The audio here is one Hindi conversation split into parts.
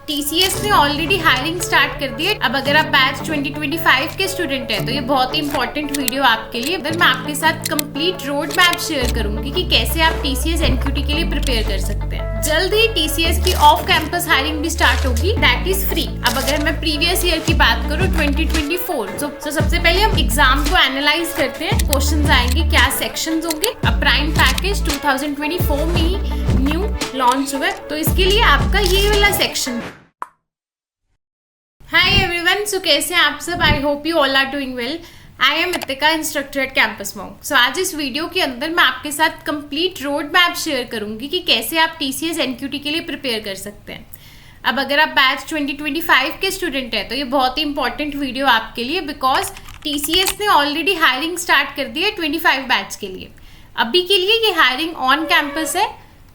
टीसीएस ने ऑलरेडी हायरिंग स्टार्ट कर दी है। अब अगर आप बैच 2025 के स्टूडेंट हैं तो ये बहुत ही इंपॉर्टेंट वीडियो आपके लिए। अगर मैं आपके साथ कंप्लीट रोड मैप शेयर करूंगी कि कैसे आप टीसीएस एनक्यूटी के लिए प्रिपेयर कर सकते हैं। जल्द ही टीसीएस की ऑफ कैंपस हायरिंग भी स्टार्ट होगी, दैट इज फ्री। अब अगर मैं प्रीवियस ईयर की बात करूँ 2024, तो सबसे पहले हम एग्जाम को एनालाइज करते हैं। क्वेश्चंस आएंगे, क्या सेक्शंस होंगे। अब प्राइम पैकेज 2024 में ही न्यू लॉन्च हुआ है, तो इसके लिए आपका ये वाला सेक्शन। हाय एवरीवन, सो कैसे हैं आप सब? I hope you all are doing well. I am Itika, instructor at Campus Monk. So आज इस वीडियो के अंदर मैं आपके साथ कंप्लीट रोड मैप शेयर करूंगी कि कैसे आप टीसीएस एनक्यूटी के लिए प्रिपेयर कर सकते हैं। अब अगर आप बैच 2025 के स्टूडेंट हैं तो ये बहुत ही इंपॉर्टेंट वीडियो आपके लिए, बिकॉज टीसीएस ने ऑलरेडी हायरिंग स्टार्ट कर दी है 25 बैच के लिए। अभी के लिए ये हायरिंग ऑन कैंपस है,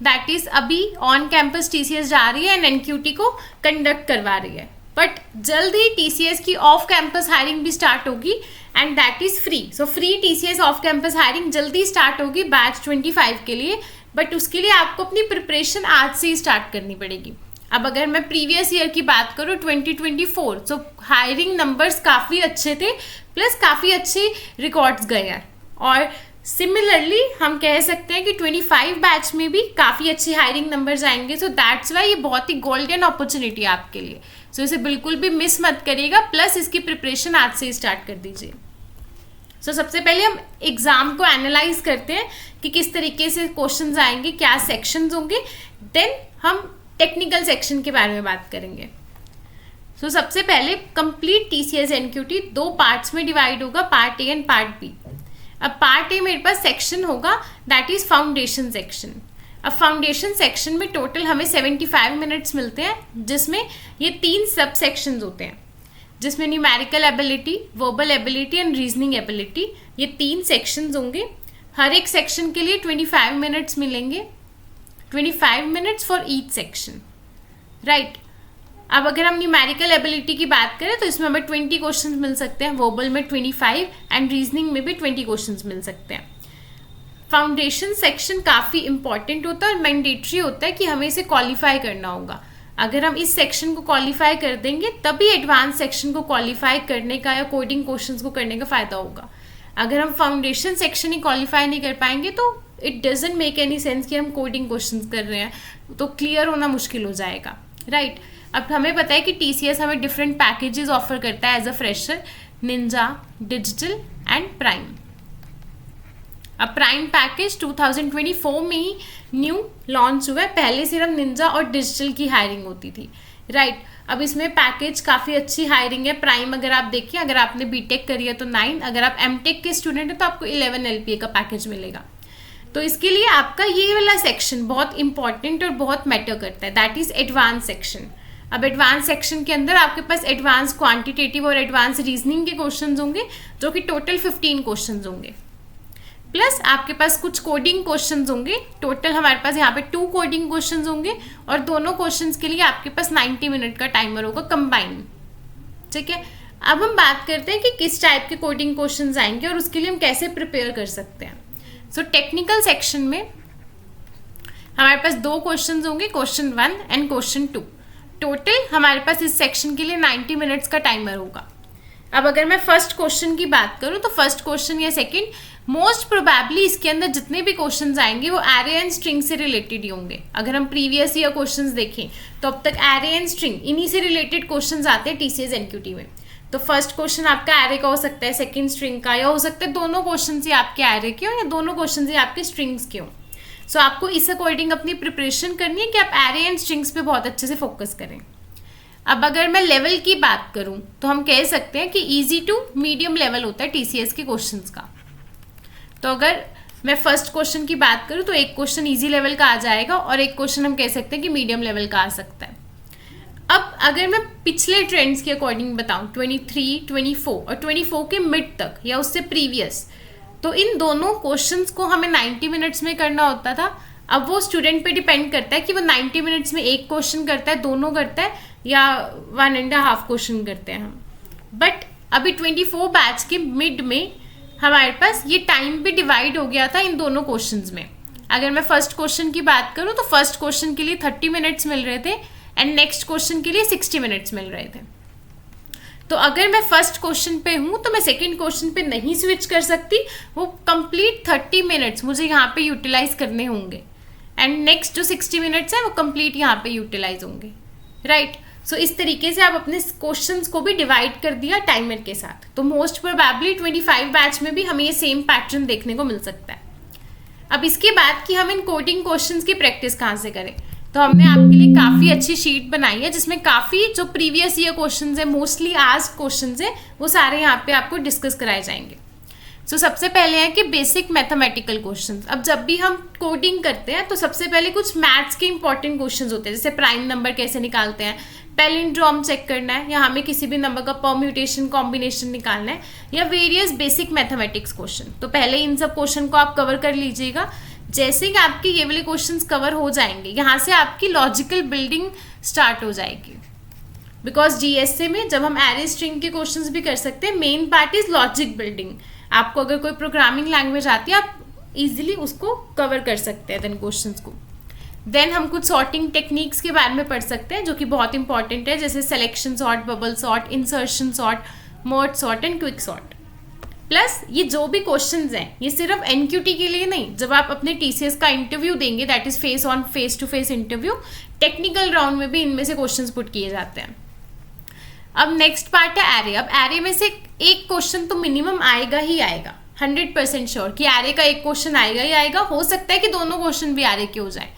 दैट इज अभी ऑन कैंपस टीसीएस जा रही है एंड एनक्यूटी को कंडक्ट करवा रही है। बट जल्द ही टीसीएस की ऑफ कैंपस हायरिंग भी स्टार्ट होगी and that is free. So free TCS off campus hiring जल्दी स्टार्ट होगी बैच 25 के लिए, बट उसके लिए आपको अपनी प्रिपरेशन आज से ही स्टार्ट करनी पड़ेगी। अब अगर मैं प्रीवियस ईयर की बात करूँ 2024, सो हायरिंग नंबर्स काफ़ी अच्छे थे, प्लस काफ़ी अच्छे रिकॉर्ड्स गए हैं। और सिमिलरली हम कह सकते हैं कि 25 बैच में भी काफ़ी अच्छी हायरिंग नंबर्स आएंगे। सो दैट्स वाई ये बहुत ही गोल्डन अपॉर्चुनिटी है आपके लिए। सो इसे बिल्कुल भी मिस मत करिएगा, प्लस इसकी प्रिपरेशन आज से ही स्टार्ट कर दीजिए। सो सबसे पहले हम एग्जाम को एनालाइज करते हैं कि किस तरीके से क्वेश्चंस आएंगे, क्या सेक्शंस होंगे। देन हम टेक्निकल सेक्शन के बारे में बात करेंगे। सो सबसे पहले कंप्लीट टीसीएस एनक्यूटी 2 पार्ट्स में डिवाइड होगा, part A and part B. अब पार्ट ए मेरे पास सेक्शन होगा, दैट इज फाउंडेशन सेक्शन। अब फाउंडेशन सेक्शन में टोटल हमें 75 मिनट्स मिलते हैं, जिसमें ये 3 सब सेक्शंस होते हैं, जिसमें numerical ability, verbal ability and reasoning ability, ये 3 सेक्शंस होंगे। हर एक सेक्शन के लिए 25 मिनट्स मिलेंगे, 25 minutes for each section, right. अब अगर हम न्यूमेरिकल एबिलिटी की बात करें तो इसमें हमें 20 क्वेश्चंस मिल सकते हैं, वर्बल में 25 एंड रीजनिंग में भी 20 क्वेश्चंस मिल सकते हैं। फाउंडेशन सेक्शन काफ़ी इंपॉर्टेंट होता है और मैंडेटरी होता है कि हमें इसे क्वालिफाई करना होगा। अगर हम इस सेक्शन को क्वालिफाई कर देंगे तभी एडवांस सेक्शन को क्वालिफाई करने का या कोडिंग क्वेश्चंस को करने का फ़ायदा होगा। अगर हम फाउंडेशन सेक्शन ही क्वालिफाई नहीं कर पाएंगे तो it doesn't make any sense कि हम कोडिंग क्वेश्चंस कर रहे हैं, तो क्लियर होना मुश्किल हो जाएगा, राइट। अब हमें पता है कि टीसीएस हमें डिफरेंट पैकेजेस ऑफर करता है as a fresher, ninja, digital and prime. अब प्राइम पैकेज 2024 में ही न्यू लॉन्च हुआ है, पहले सिर्फ निंजा और डिजिटल की हायरिंग होती थी, राइट। अब इसमें पैकेज काफ़ी अच्छी हायरिंग है। प्राइम अगर आप देखिए, अगर आपने बीटेक करी है तो 9, अगर आप एमटेक के स्टूडेंट हैं तो आपको 11 LPA का पैकेज मिलेगा। तो इसके लिए आपका ये वाला सेक्शन बहुत इंपॉर्टेंट और बहुत मैटर करता है, दैट इज एडवांस सेक्शन। अब एडवांस सेक्शन के अंदर आपके पास एडवांस क्वांटिटेटिव और एडवांस रीजनिंग के क्वेश्चंस होंगे, जो कि टोटल 15 क्वेश्चंस होंगे, प्लस आपके पास कुछ कोडिंग क्वेश्चंस होंगे। टोटल हमारे पास यहाँ पे 2 कोडिंग क्वेश्चंस होंगे और दोनों क्वेश्चंस के लिए आपके पास 90 मिनट का टाइमर होगा कंबाइन, ठीक है। अब हम बात करते हैं कि किस टाइप के कोडिंग क्वेश्चंस आएंगे और उसके लिए हम कैसे प्रिपेयर कर सकते हैं। सो टेक्निकल सेक्शन में हमारे पास 2 क्वेश्चंस होंगे, क्वेश्चन 1 एंड क्वेश्चन 2। टोटल हमारे पास इस सेक्शन के लिए 90 मिनट्स का टाइमर होगा। अब अगर मैं फर्स्ट क्वेश्चन की बात करूं तो फर्स्ट क्वेश्चन या सेकंड, मोस्ट प्रोबेबली इसके अंदर जितने भी क्वेश्चंस आएंगे वो एरे एंड स्ट्रिंग से रिलेटेड ही होंगे। अगर हम प्रीवियस ईयर क्वेश्चंस देखें तो अब तक एरे एंड स्ट्रिंग इन्हीं से रिलेटेड क्वेश्चंस आते हैं टीसीएस एनक्यूटी में। तो फर्स्ट क्वेश्चन आपका एरे का हो सकता है, सेकंड स्ट्रिंग का, या हो सकता है दोनों क्वेश्चन ही आपके एरे के हो या दोनों क्वेश्चन ही आपके स्ट्रिंग्स के हो। सो आपको इस अकॉर्डिंग अपनी प्रिपरेशन करनी है कि आप एरे एंड स्ट्रिंग्स पे बहुत अच्छे से फोकस करें। अब अगर मैं लेवल की बात करूं तो हम कह सकते हैं कि इजी टू मीडियम लेवल होता है टीसीएस के क्वेश्चंस का। तो अगर मैं फर्स्ट क्वेश्चन की बात करूं तो एक क्वेश्चन इजी लेवल का आ जाएगा और एक क्वेश्चन हम कह सकते हैं कि मीडियम लेवल का आ सकता है। अब अगर मैं पिछले ट्रेंड्स के अकॉर्डिंग बताऊं 23, 24 और 24 के मिड तक या उससे प्रीवियस, तो इन दोनों क्वेश्चंस को हमें 90 मिनट्स में करना होता था। अब वो स्टूडेंट पे डिपेंड करता है कि वो 90 मिनट्स में एक क्वेश्चन करता है, दोनों करता है, या 1.5 क्वेश्चन करते हैं हम। बट अभी 24 बैच के मिड में हमारे पास ये टाइम भी डिवाइड हो गया था इन दोनों क्वेश्चंस में। अगर मैं फर्स्ट क्वेश्चन की बात करूँ तो फर्स्ट क्वेश्चन के लिए 30 मिनट्स मिल रहे थे एंड नेक्स्ट क्वेश्चन के लिए 60 मिनट्स मिल रहे थे। तो अगर मैं फर्स्ट क्वेश्चन पे हूँ तो मैं सेकंड क्वेश्चन पे नहीं स्विच कर सकती, वो कंप्लीट 30 मिनट्स मुझे यहाँ पे यूटिलाइज करने होंगे एंड नेक्स्ट जो 60 मिनट्स है वो कंप्लीट यहाँ पे यूटिलाइज होंगे, राइट। सो इस तरीके से आप अपने क्वेश्चंस को भी डिवाइड कर दिया टाइमर के साथ। तो मोस्ट प्रोबेबली 25 बैच में भी हमें ये सेम पैटर्न देखने को मिल सकता है। अब इसके बाद कि हम इन कोडिंग क्वेश्चंस की प्रैक्टिस कहाँ से करें, तो हमने आपके लिए काफ़ी अच्छी शीट बनाई है जिसमें काफ़ी जो प्रीवियस ईयर क्वेश्चंस है, मोस्टली आस्क्ड क्वेश्चंस है, वो सारे यहाँ पे आपको डिस्कस कराए जाएंगे। सो सबसे पहले है कि बेसिक मैथमेटिकल क्वेश्चंस। अब जब भी हम कोडिंग करते हैं तो सबसे पहले कुछ मैथ्स के इंपॉर्टेंट क्वेश्चंस होते हैं, जैसे प्राइम नंबर कैसे निकालते हैं, पैलिंड्रोम चेक करना है, या हमें किसी भी नंबर का परम्यूटेशन कॉम्बिनेशन निकालना है, या वेरियस बेसिक मैथमेटिक्स क्वेश्चन। तो पहले इन सब क्वेश्चन को आप कवर कर लीजिएगा। जैसे कि आपके ये वाले क्वेश्चंस कवर हो जाएंगे, यहाँ से आपकी लॉजिकल बिल्डिंग स्टार्ट हो जाएगी। बिकॉज जीएसए में जब हम एरे स्ट्रिंग के क्वेश्चंस भी कर सकते हैं, main part is logic building. आपको अगर कोई प्रोग्रामिंग लैंग्वेज आती है आप इजीली उसको कवर कर सकते हैं देन क्वेश्चंस को। देन हम कुछ सॉर्टिंग टेक्निक्स के बारे में पढ़ सकते हैं जो कि बहुत इंपॉर्टेंट है, जैसे selection sort, bubble sort, insertion sort, merge sort and quick sort. Plus ये जो भी क्वेश्चंस हैं ये सिर्फ एनक्यूटी के लिए नहीं, जब आप अपने टीसीएस का इंटरव्यू देंगे, that is face to face interview, technical round में भी इनमें से क्वेश्चंस पुट किए जाते हैं। अब नेक्स्ट पार्ट है एरे। अब एरे में से एक क्वेश्चन तो मिनिमम आएगा ही आएगा, 100% श्योर कि एरे का एक क्वेश्चन आएगा ही आएगा। हो सकता है कि दोनों क्वेश्चन भी एरे के हो जाए।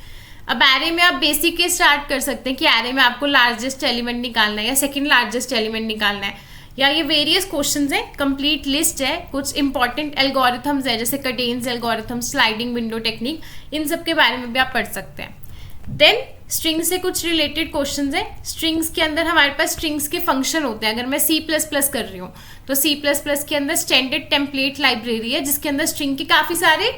अब एरे में आप बेसिक के स्टार्ट कर सकते हैं कि एरे में आपको लार्जेस्ट एलिमेंट निकालना है या सेकंड लार्जेस्ट एलिमेंट निकालना है, या ये वेरियस क्वेश्चंस हैं, कंप्लीट लिस्ट है, कुछ इंपॉर्टेंट एल्गोरिथम्स है जैसे curtains algorithm, sliding window technique, इन सब के बारे में भी आप पढ़ सकते हैं। देन स्ट्रिंग से कुछ रिलेटेड क्वेश्चंस है। स्ट्रिंग्स के अंदर हमारे पास स्ट्रिंग्स के फंक्शन होते हैं। अगर मैं C++ कर रही हूँ तो C++ के अंदर स्टैंडर्ड टेम्पलेट लाइब्रेरी है जिसके अंदर स्ट्रिंग के काफ़ी सारे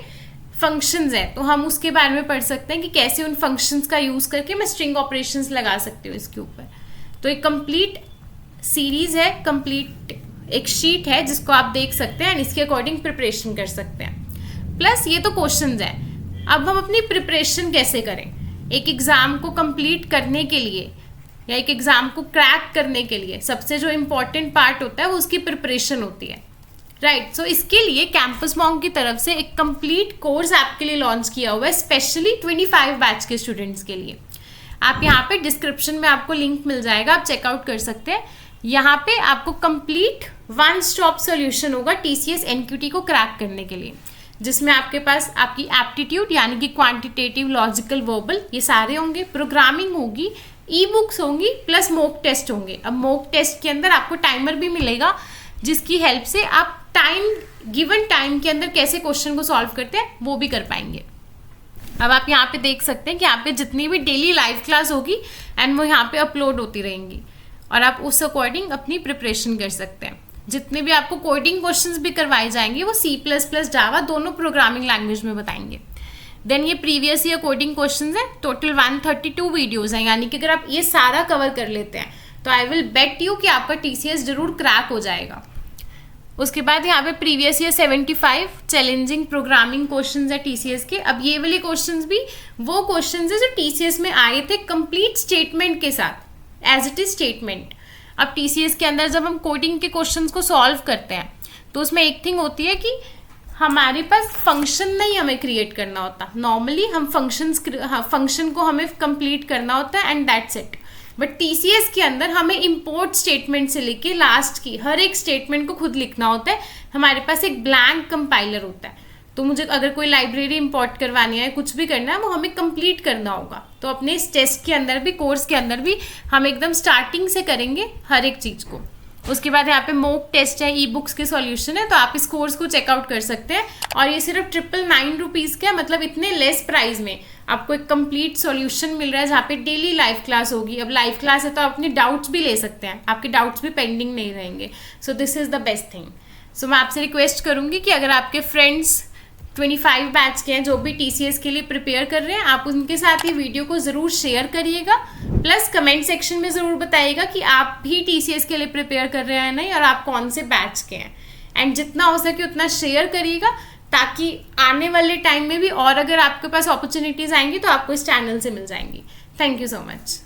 फंक्शंस हैं, तो हम उसके बारे में पढ़ सकते हैं कि कैसे उन फंक्शंस का यूज़ करके मैं स्ट्रिंग ऑपरेशंस लगा सकती हूँ इसके ऊपर। तो एक कंप्लीट सीरीज है, कंप्लीट एक शीट है जिसको आप देख सकते हैं एंड इसके अकॉर्डिंग प्रिपरेशन कर सकते हैं। प्लस ये तो क्वेश्चंस है। अब हम अपनी प्रिपरेशन कैसे करें एक एग्ज़ाम को कंप्लीट करने के लिए या एक एग्ज़ाम को क्रैक करने के लिए, सबसे जो इम्पोर्टेंट पार्ट होता है वो उसकी प्रिपरेशन होती है, राइट। सो इसके लिए कैंपस मॉन्क की तरफ से एक कंप्लीट कोर्स आपके लिए लॉन्च किया हुआ है, स्पेशली 25 बैच के स्टूडेंट्स के लिए। आप यहाँ पे डिस्क्रिप्शन में आपको लिंक मिल जाएगा, आप चेकआउट कर सकते हैं। यहाँ पे आपको कंप्लीट वन स्टॉप सोल्यूशन होगा टीसीएस एनक्यूटी को क्रैक करने के लिए, जिसमें आपके पास आपकी एप्टीट्यूड यानी कि क्वांटिटेटिव, लॉजिकल, वर्बल, ये सारे होंगे, प्रोग्रामिंग होगी, ई बुक्स होंगी, प्लस मॉक टेस्ट होंगे। अब मॉक टेस्ट के अंदर आपको टाइमर भी मिलेगा जिसकी हेल्प से आप गिवन टाइम के अंदर कैसे क्वेश्चन को सॉल्व करते हैं वो भी कर पाएंगे। अब आप यहाँ पे देख सकते हैं कि यहाँ पे जितनी भी डेली लाइव क्लास होगी एंड वो यहाँ पे अपलोड होती रहेंगी और आप उस अकॉर्डिंग अपनी प्रिपरेशन कर सकते हैं। जितने भी आपको कोडिंग क्वेश्चंस भी करवाए जाएंगे वो C++, जावा दोनों प्रोग्रामिंग लैंग्वेज में बताएंगे। देन ये प्रीवियस ईयर कोडिंग क्वेश्चंस हैं, टोटल 132 वीडियोस हैं, यानी कि अगर आप ये सारा कवर कर लेते हैं तो आई विल बेट यू कि आपका टीसीएस जरूर क्रैक हो जाएगा। उसके बाद यहाँ पे previous year 75 challenging programming questions है टीसीएस के। अब ये वाले क्वेश्चंस भी वो क्वेश्चंस है जो टीसीएस में आए थे कंप्लीट स्टेटमेंट के साथ, एज इट इज स्टेटमेंट। अब टीसीएस के अंदर जब हम कोडिंग के क्वेश्चंस को सॉल्व करते हैं तो उसमें एक थिंग होती है कि हमारे पास फंक्शन नहीं हमें क्रिएट करना होता। नॉर्मली हम फंक्शन को हमें कंप्लीट करना होता है and that's it. But TCS के अंदर हमें इंपोर्ट स्टेटमेंट से लेके लास्ट की हर एक स्टेटमेंट को खुद लिखना होता है। हमारे पास एक ब्लैंक कंपाइलर होता है, तो मुझे अगर कोई लाइब्रेरी इंपोर्ट करवानी है, कुछ भी करना है, वो हमें कंप्लीट करना होगा। तो अपने इस टेस्ट के अंदर भी, कोर्स के अंदर भी हम एकदम स्टार्टिंग से करेंगे हर एक चीज़ को। उसके बाद यहाँ पे मॉक टेस्ट है, ई बुक्स के सॉल्यूशन है, तो आप इस कोर्स को चेकआउट कर सकते हैं। और ये सिर्फ 999 रुपीज़ का है, मतलब इतने लेस प्राइस में आपको एक कंप्लीट सॉल्यूशन मिल रहा है जहाँ पे डेली लाइव क्लास होगी। अब लाइव क्लास है तो आप अपने डाउट्स भी ले सकते हैं, आपके डाउट्स भी पेंडिंग नहीं रहेंगे। So this is the best thing. So मैं आपसे रिक्वेस्ट करूँगी कि अगर आपके फ्रेंड्स 25 बैच के हैं जो भी टीसीएस के लिए प्रिपेयर कर रहे हैं, आप उनके साथ ये वीडियो को ज़रूर शेयर करिएगा। प्लस कमेंट सेक्शन में ज़रूर बताइएगा कि आप भी टीसीएस के लिए प्रिपेयर कर रहे हैं नहीं, और आप कौन से बैच के हैं। एंड जितना हो सके उतना शेयर करिएगा ताकि आने वाले टाइम में भी और अगर आपके पास अपॉर्चुनिटीज़ आएंगी तो आपको इस चैनल से मिल जाएंगी। Thank you so much.